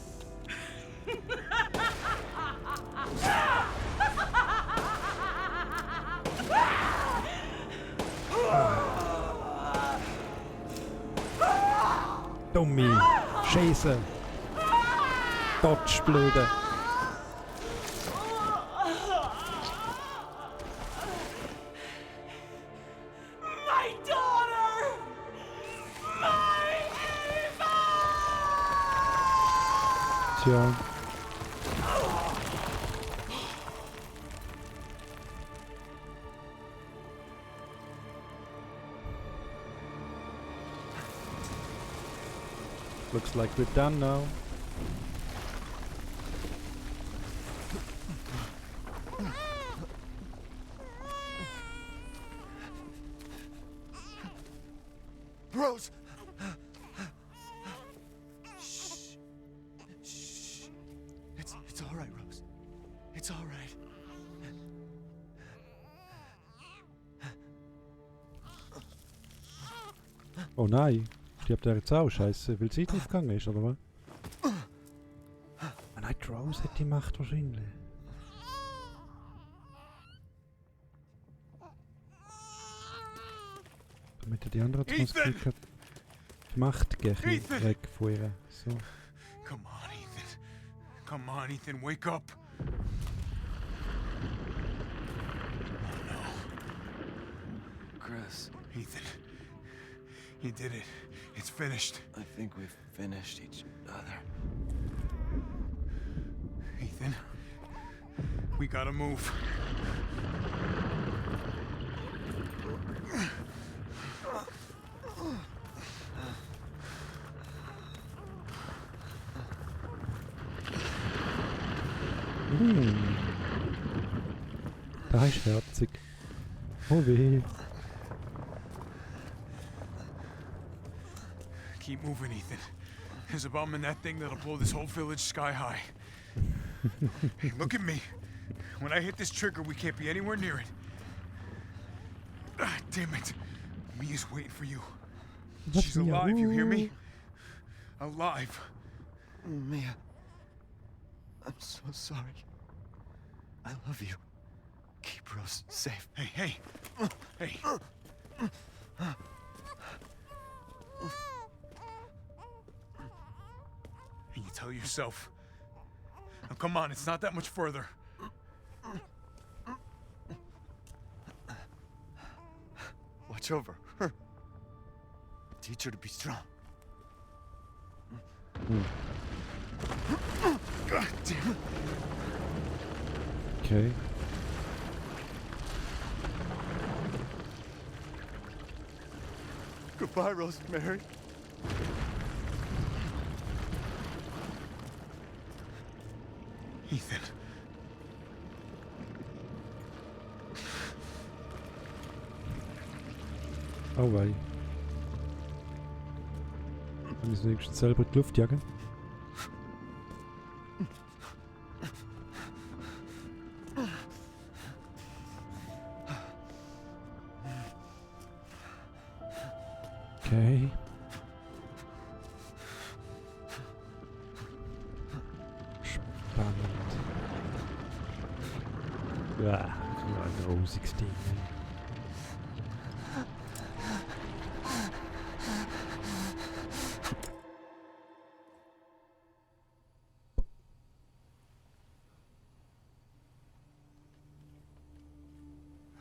Dummi. Scheiße. Dodge, blöde. My daughter! My Eva! Tja. Looks like we're done now. Rose! Shh. Shh. It's all right, Rose. It's all right. Oh nein. Stirbt er jetzt auch? Scheiße, weil die Zeit aufgegangen ist, oder was? Ah nein, die Rose hat die Macht wahrscheinlich. Damit er die anderen Atmosphäre die Macht geht weg von ihr. So. Come on, Ethan. Come on, Ethan, wake up. Chris, Ethan, you did it. It's finished. I think we've finished each other. Ethan, we gotta move. Da ist herzig. Oh weh. Keep moving, Ethan. There's a bomb in that thing that'll blow this whole village sky high. Hey, look at me. When I hit this trigger, we can't be anywhere near it. Ah, damn it. Mia's waiting for you. She's alive, you hear me? Alive. Mia, I'm so sorry. I love you. Keep Rose safe. Hey, hey. Hey. And you tell yourself. Now come on, it's not that much further. Watch over her. Teach her to be strong. God damn it. Okay. Goodbye, Rosemary. Ethan. Oh wei. Wir müssen wenigstens selber die Luft jagen. Okay. Spannend. Ja, so ein rosiges Ding.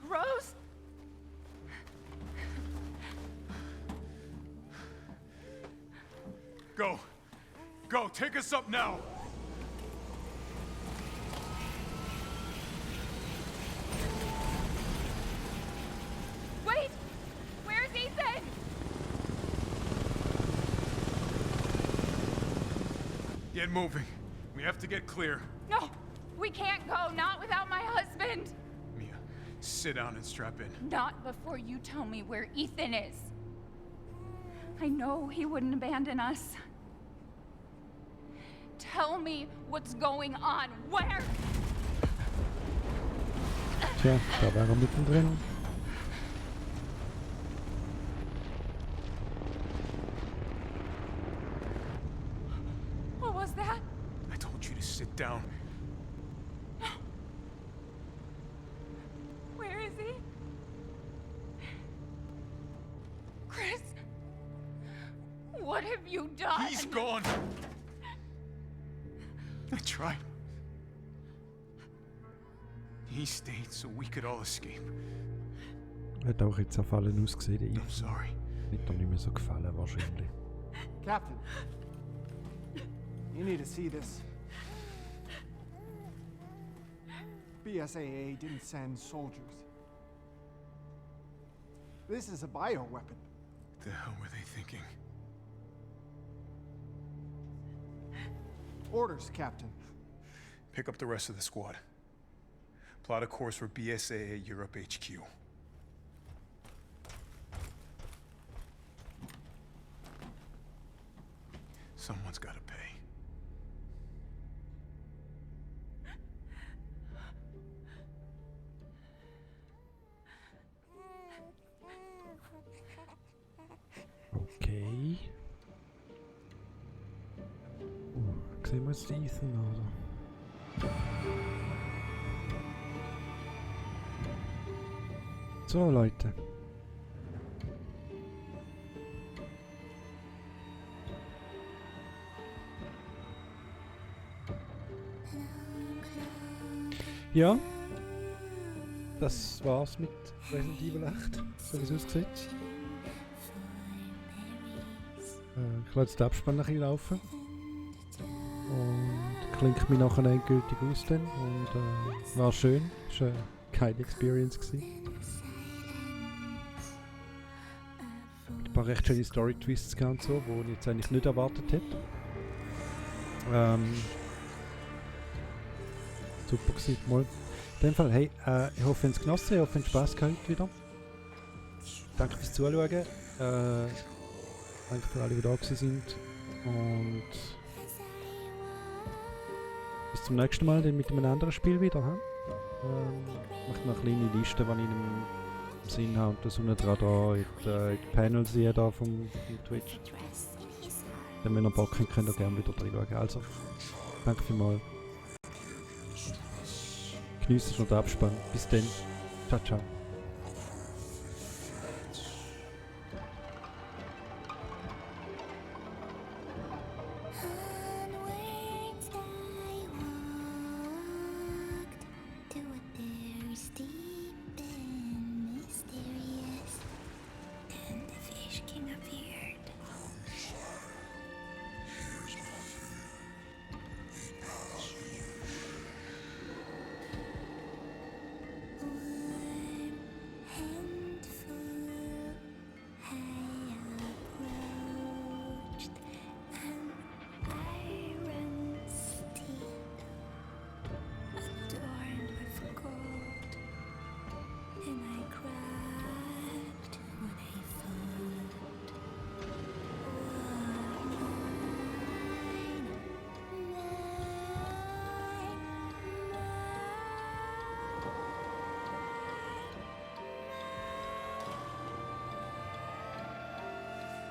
Rose? Go. Go, take us up now. Wait! Where's Ethan? Get moving. We have to get clear. No! We can't go, not without my husband! Mia, sit down and strap in. Not before you tell me where Ethan is. I know he wouldn't abandon us. Tell me what's going on. Where? Tja, da war er mittendrin. What was that? I told you to sit down. Where is he? Chris? What have you done? He's gone. I tried. He stayed so we could all escape. Hat auch jetzt erfallen ausgesehen, der I'm Ethan. sorry. Hat dir nicht mehr so gefallen, wahrscheinlich. Captain, you need to see this. BSAA didn't send soldiers. This is a bioweapon. The hell were they thinking? Orders, Captain. Pick up the rest of the squad. Plot a course for BSAA Europe HQ. Someone's gotta pay. Wo ist Ethan, oder? So, Leute. Ja. Das war's mit Resident Evil 8, so wie es aussieht. Ich lasse jetzt den Abspann nach hier laufen. Und klinke mich nachher endgültig aus dann. Und war schön. Es war eine geile Experience gewesen. Mit ein paar recht schöne Story-Twists und so, die ich jetzt eigentlich nicht erwartet hätte. Super gewesen, mal. In dem Fall, hey, ich hoffe, ihr habt es genossen, ich hoffe, ihr habt Spass gehabt wieder. Danke fürs Zuschauen. Danke für alle, die da gewesen sind. Und bis zum nächsten Mal dann mit einem anderen Spiel wieder. Ich mache noch eine kleine Liste, die ich im Sinn habe. Und das unten dran da in die Panels hier da vom Twitch. Wenn ihr noch Bock habt, könnt ihr gerne wieder reinschauen. Also, danke vielmals. Genießt noch den Abspann. Bis dann. Ciao, ciao.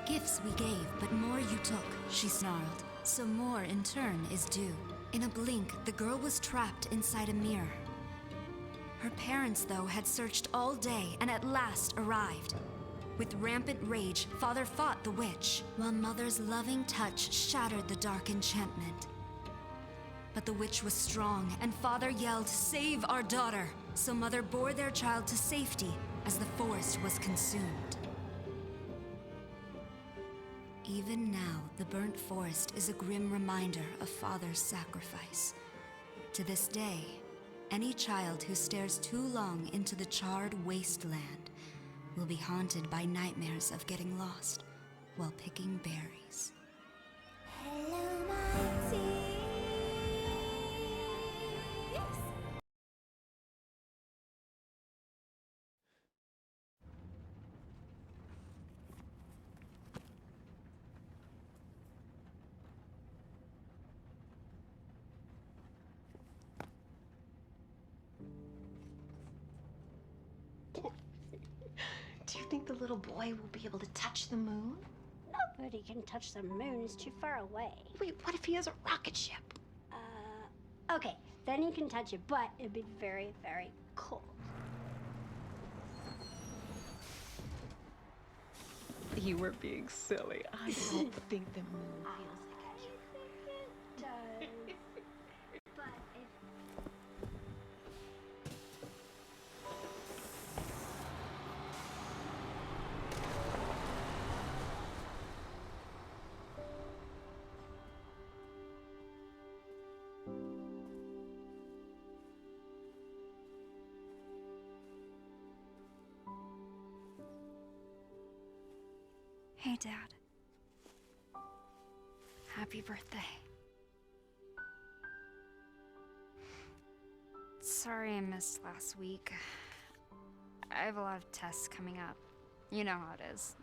Gifts we gave, but more you took, she snarled. So more in turn is due. In a blink, the girl was trapped inside a mirror. Her parents, though, had searched all day and at last arrived. With rampant rage, Father fought the witch, while Mother's loving touch shattered the dark enchantment. But the witch was strong, and Father yelled, "Save our daughter!" So Mother bore their child to safety as the forest was consumed. Even now, the burnt forest is a grim reminder of Father's sacrifice. To this day, any child who stares too long into the charred wasteland will be haunted by nightmares of getting lost while picking berries. Do you think the little boy will be able to touch the moon? Nobody can touch the moon. It's too far away. Wait, what if he has a rocket ship? Okay, then you can touch it, but it'd be very, very cold. You were being silly. I don't think the moon feels like It does. But if Hey, Dad. Happy birthday. Sorry I missed last week. I have a lot of tests coming up. You know how it is.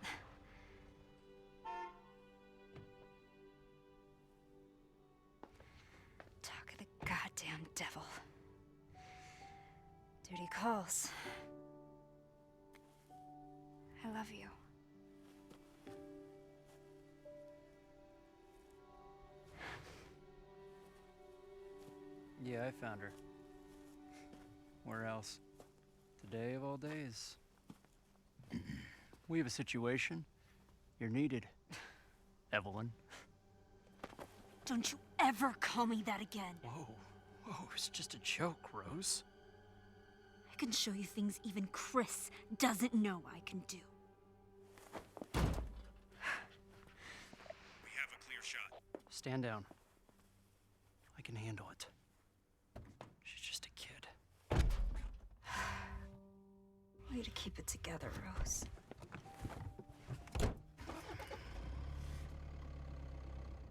Talk of the goddamn devil. Duty calls. I love you. Yeah, I found her. Where else? Today of all days. We have a situation. You're needed, Evelyn. Don't you ever call me that again. Whoa, it's just a joke, Rose. I can show you things even Chris doesn't know I can do. We have a clear shot. Stand down. I can handle it. She's just a kid. Way to keep it together, Rose.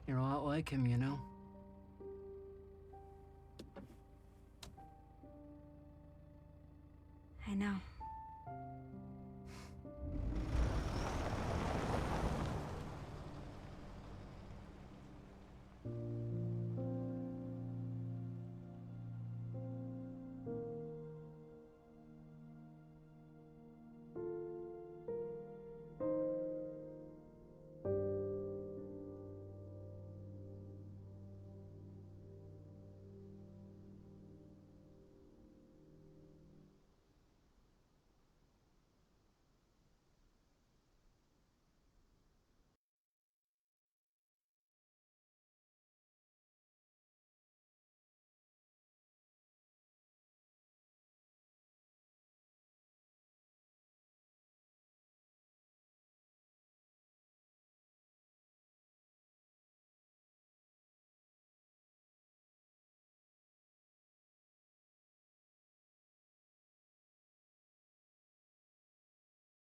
You're a lot like him, you know?